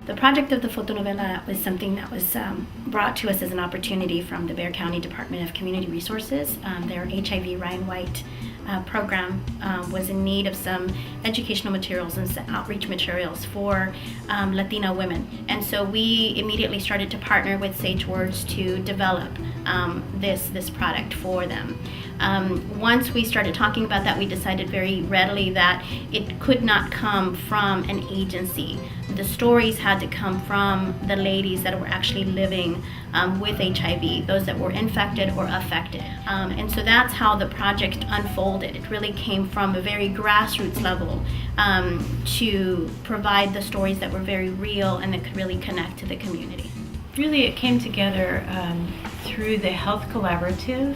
The project of the fotonovela was something that was brought to us as an opportunity from the Bexar County Department of Community Resources. Their HIV Ryan White program was in need of some educational materials and some outreach materials for Latina women. And so we immediately started to partner with Sage Words to develop this product for them. Once we started talking about that, we decided very readily that it could not come from an agency. The stories had to come from the ladies that were actually living with HIV, those that were infected or affected. And so that's how the project unfolded. It really came from a very grassroots level to provide the stories that were very real and that could really connect to the community. Really, it came together through the Health Collaborative,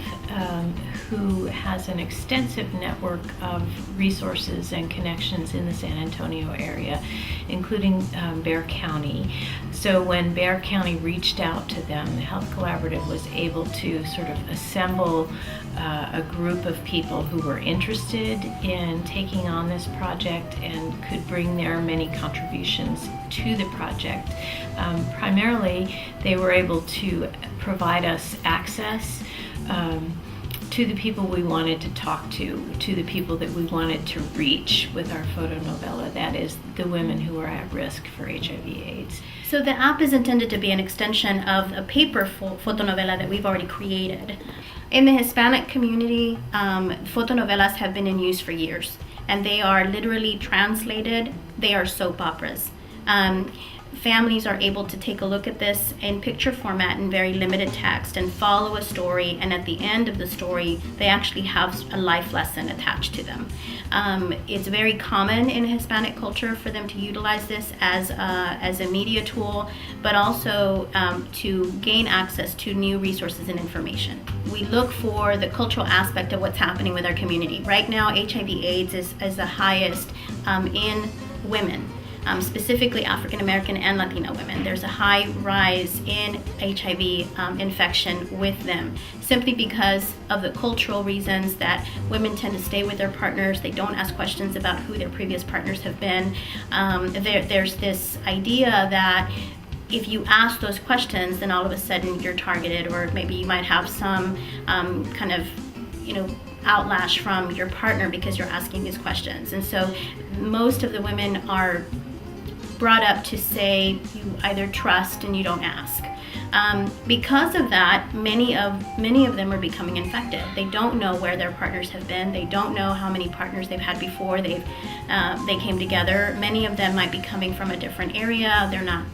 who has an extensive network of resources and connections in the San Antonio area, including Bexar County. So when Bexar County reached out to them, the Health Collaborative was able to sort of assemble a group of people who were interested in taking on this project and could bring their many contributions to the project. Primarily, they were able to provide us access to the people we wanted to talk to the people that we wanted to reach with our fotonovela, that is, the women who are at risk for HIV/AIDS. So the app is intended to be an extension of a paper fotonovela that we've already created. In the Hispanic community, fotonovelas have been in use for years, and they are literally translated. They are soap operas. Families are able to take a look at this in picture format in very limited text and follow a story, and at the end of the story they actually have a life lesson attached to them. It's very common in Hispanic culture for them to utilize this as a media tool, but also to gain access to new resources and information. We look for the cultural aspect of what's happening with our community. Right now, HIV/AIDS is the highest in women. Specifically African American and Latino women. There's a high rise in HIV infection with them, simply because of the cultural reasons that women tend to stay with their partners. They don't ask questions about who their previous partners have been. There's this idea that if you ask those questions, then all of a sudden you're targeted, or maybe you might have some kind of, outlash from your partner because you're asking these questions. And so most of the women are brought up to say you either trust and you don't ask. Because of that, many of them are becoming infected. They don't know where their partners have been. They don't know how many partners they've had before they came together. Many of them might be coming from a different area. They're not,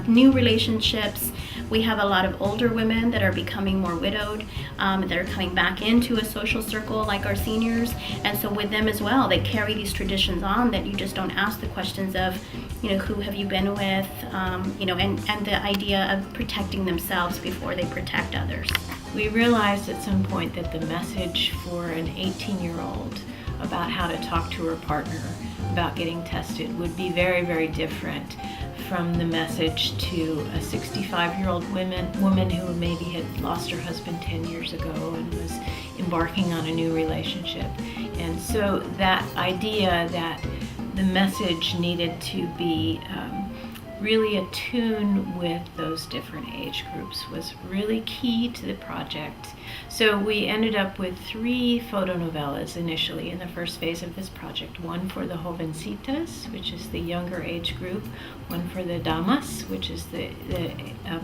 new relationships. We have a lot of older women that are becoming more widowed, that are coming back into a social circle like our seniors. And so with them as well, they carry these traditions on that you just don't ask the questions of, who have you been with, and the idea of protecting themselves before they protect others. We realized at some point that the message for an 18-year-old about how to talk to her partner about getting tested would be very, very different from the message to a 65-year-old woman who maybe had lost her husband 10 years ago and was embarking on a new relationship. And so that idea that the message needed to be really attuned with those different age groups was really key to the project. So we ended up with 3 fotonovelas initially in the first phase of this project. One for the jovencitas, which is the younger age group, one for the damas, which is the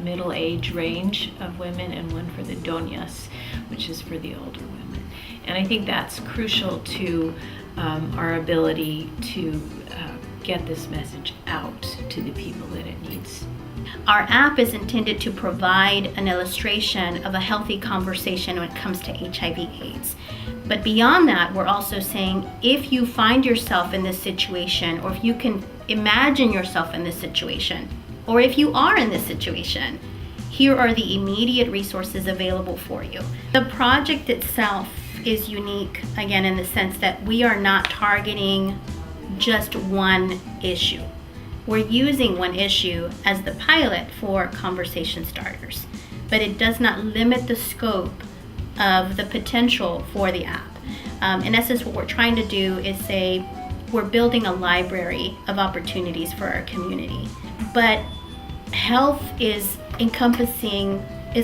middle age range of women, and one for the doñas, which is for the older women. And I think that's crucial to our ability to get this message out to the people that it needs. Our app is intended to provide an illustration of a healthy conversation when it comes to HIV/AIDS. But beyond that, we're also saying if you find yourself in this situation, or if you can imagine yourself in this situation, or if you are in this situation, here are the immediate resources available for you. The project itself is unique, again, in the sense that we are not targeting just one issue. We're using one issue as the pilot for conversation starters, but it does not limit the scope of the potential for the app. In essence, what we're trying to do is say, we're building a library of opportunities for our community. But health is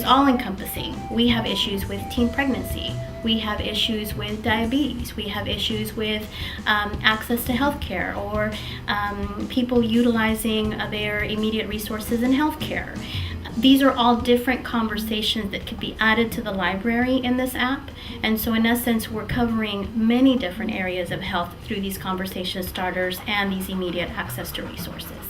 all encompassing. We have issues with teen pregnancy. We have issues with diabetes. We have issues with access to healthcare, or people utilizing their immediate resources in healthcare. These are all different conversations that could be added to the library in this app. And so in essence, we're covering many different areas of health through these conversation starters and these immediate access to resources.